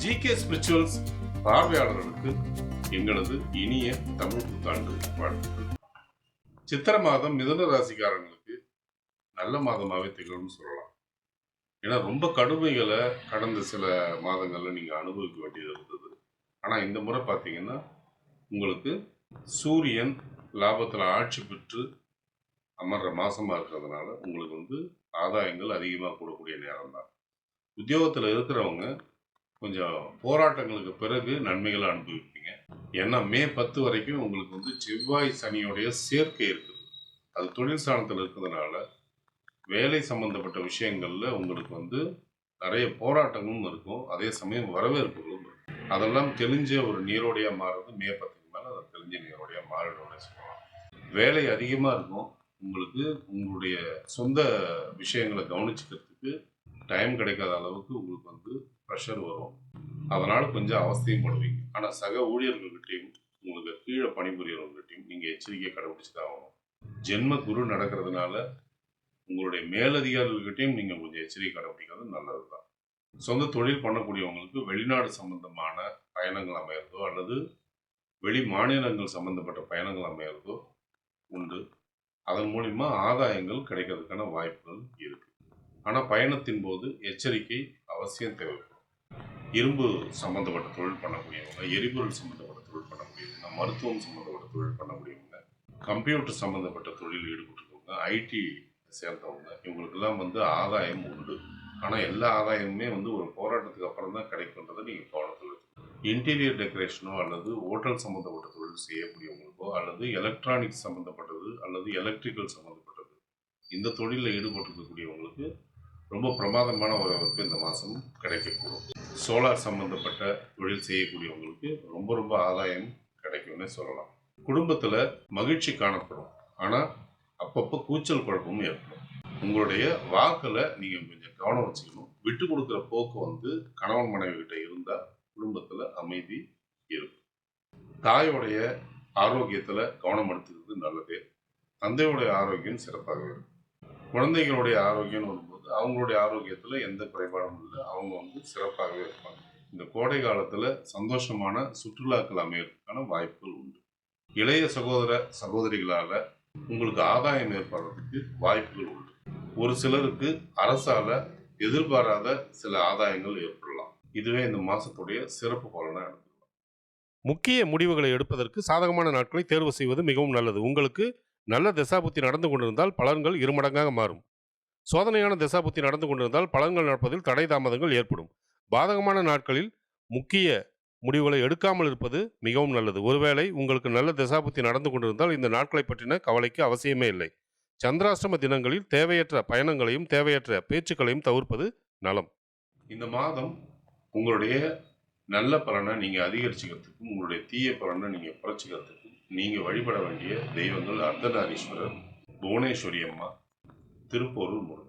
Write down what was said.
GK spirituals பார்வையாளர்களுக்கு எங்களது இனிய தமிழ் புத்தாண்டு வாழ்த்துக்கள். சித்திர மாதம் மிதுன ராசிக்காரங்களுக்கு நல்ல மாதமாகவே திகழும்னு சொல்லலாம். ஏன்னா ரொம்ப கடுமைகளை கடந்த சில மாதங்கள்ல நீங்க அனுபவிக்க வேண்டியது இருந்தது. ஆனா இந்த முறை பார்த்தீங்கன்னா உங்களுக்கு சூரியன் லாபத்தில் ஆட்சி பெற்று அமர்ற மாசமா இருக்கிறதுனால உங்களுக்கு ஆதாயங்கள் அதிகமாக கூடக்கூடிய நேரம் தான். உத்தியோகத்தில் இருக்கிறவங்க கொஞ்சம் போராட்டங்களுக்கு பிறகு நன்மைகளை அனுபவிப்பீங்க. ஏன்னா மே 10 வரைக்கும் உங்களுக்கு செவ்வாய் சனியோடைய சேர்க்கை இருக்குது. அது தொழில் ஸ்தானத்தில் இருக்கிறதுனால வேலை சம்பந்தப்பட்ட விஷயங்கள்ல உங்களுக்கு நிறைய போராட்டங்களும் இருக்கும். அதே சமயம் வரவேற்புகளும் இருக்கும். அதெல்லாம் தெளிஞ்ச ஒரு நீரோடையா மாறுறது மே 10க்கு மேல அது தெளிஞ்ச நீரோடையா மாறிடும் சொல்லலாம். வேலை அதிகமா இருக்கும். உங்களுக்கு உங்களுடைய சொந்த விஷயங்களை கவனிச்சுக்கிறதுக்கு டைம் கிடைக்காத அளவுக்கு உங்களுக்கு ப்ரெஷர் வரும். அதனால கொஞ்சம் அவஸ்தையும் படுவீங்க. ஆனால் சக ஊழியர்கள்கிட்டையும் உங்களுக்கு கீழே பணிபுரியவங்ககிட்டையும் நீங்கள் எச்சரிக்கையை கடைபிடிச்சு தான் ஆகணும். ஜென்ம குரு நடக்கிறதுனால உங்களுடைய மேலதிகாரிகள்கிட்டையும் நீங்கள் கொஞ்சம் எச்சரிக்கை கடைபிடிக்கிறது நல்லது தான். சொந்த தொழில் பண்ணக்கூடியவங்களுக்கு வெளிநாடு சம்பந்தமான பயணங்கள் அமையிறதோ அல்லது வெளி மாநிலங்கள் சம்பந்தப்பட்ட பயணங்கள் அமையிறதோ உண்டு. அதன் மூலிமா ஆதாயங்கள் கிடைக்கிறதுக்கான வாய்ப்புகள் இருக்கு. ஆனால் பயணத்தின் போது எச்சரிக்கை அவசியம் தேவைப்படும். இரும்பு சம்மந்தப்பட்ட தொழில் பண்ணக்கூடியவங்க, எரிபொருள் சம்மந்தப்பட்ட தொழில் பண்ணக்கூடியவங்க, மருத்துவம் சம்மந்தப்பட்ட தொழில் பண்ணக்கூடியவங்க, கம்ப்யூட்டர் சம்மந்தப்பட்ட தொழில் ஈடுபட்டுருக்கவங்க, ஐடி சேர்ந்தவங்க, இவங்களுக்கெல்லாம் ஆதாயம் உண்டு. ஆனால் எல்லா ஆதாயமுமே ஒரு போராட்டத்துக்கு அப்புறம் தான் கிடைக்குன்றதை நீங்கள் கவனத்தில் வச்சுக்கணும். இன்டீரியர் டெக்கரேஷனோ அல்லது ஹோட்டல் சம்மந்தப்பட்ட தொழில் செய்யக்கூடியவங்களுக்கோ அல்லது எலக்ட்ரானிக்ஸ் சம்மந்தப்பட்டது அல்லது எலக்ட்ரிக்கல் சம்மந்தப்பட்டது இந்த தொழிலில் ஈடுபட்டிருக்கக்கூடியவங்களுக்கு ரொம்ப பிரமாதமான வரவேற்பு இந்த மாதம் கிடைக்கக்கூடும். சோலார் சம்பந்தப்பட்ட தொழில் செய்யக்கூடியவங்களுக்கு ரொம்ப ரொம்ப ஆதாயம் கிடைக்கும்னே சொல்லலாம். குடும்பத்தில் மகிழ்ச்சி காணப்படும். ஆனால் அப்பப்போ கூச்சல் குழப்பமும் ஏற்படும். உங்களுடைய வாக்கில் நீங்கள் கொஞ்சம் கவனம் வச்சுக்கணும். விட்டு கொடுக்குற போக்கு கணவன் மனைவி கிட்ட இருந்தால் குடும்பத்தில் அமைதி இருக்கும். தாயோடைய ஆரோக்கியத்தில் கவனம் எடுத்துக்கிறது நல்லது. தந்தையுடைய ஆரோக்கியம் சிறப்பாக இருக்கும். குழந்தைகளுடைய ஆரோக்கியம் வரும்போது அவங்களுடைய ஆரோக்கியத்தில் எந்த குறைபாடும் இல்லை. அவங்க சிறப்பாகவே இருப்பாங்க. இந்த கோடை காலத்தில் சந்தோஷமான சுற்றுலாக்கள் அமையறதுக்கான வாய்ப்புகள் உண்டு. இளைய சகோதர சகோதரிகளால் உங்களுக்கு ஆதாயம் ஏற்படுறதுக்கு வாய்ப்புகள் உண்டு. ஒரு சிலருக்கு அரசால எதிர்பாராத சில ஆதாயங்கள் ஏற்படலாம். இதுவே இந்த மாசத்துடைய சிறப்பு பலனா எடுத்துக்கலாம். முக்கிய முடிவுகளை எடுப்பதற்கு சாதகமான நாட்களை தேர்வு செய்வது மிகவும் நல்லது. உங்களுக்கு நல்ல தசாபுத்தி நடந்து கொண்டிருந்தால் பலன்கள் இருமடங்காக மாறும். சோதனையான தசாபுத்தி நடந்து கொண்டிருந்தால் பலன்கள் நடப்பதில் தடை தாமதங்கள் ஏற்படும். பாதகமான நாட்களில் முக்கிய முடிவுகளை எடுக்காமல் இருப்பது மிகவும் நல்லது. ஒருவேளை உங்களுக்கு நல்ல தசாபுத்தி நடந்து கொண்டிருந்தால் இந்த நாட்களை பற்றின கவலைக்கு அவசியமே இல்லை. சந்திராஷ்டம தினங்களில் தேவையற்ற பயணங்களையும் தேவையற்ற பேச்சுக்களையும் தவிர்ப்பது நலம். இந்த மாதம் உங்களுடைய நல்ல பலனை நீங்கள் அதிகரிச்சுக்கிறதுக்கும் உங்களுடைய தீய பலனை நீங்கள் குறைச்சிக்கிறதுக்கும் நீங்கள் வழிபட வேண்டிய தெய்வங்கள் அர்த்தநாரீஸ்வரர், புவனேஸ்வரி அம்மா, திருப்போரூர் முருகன்.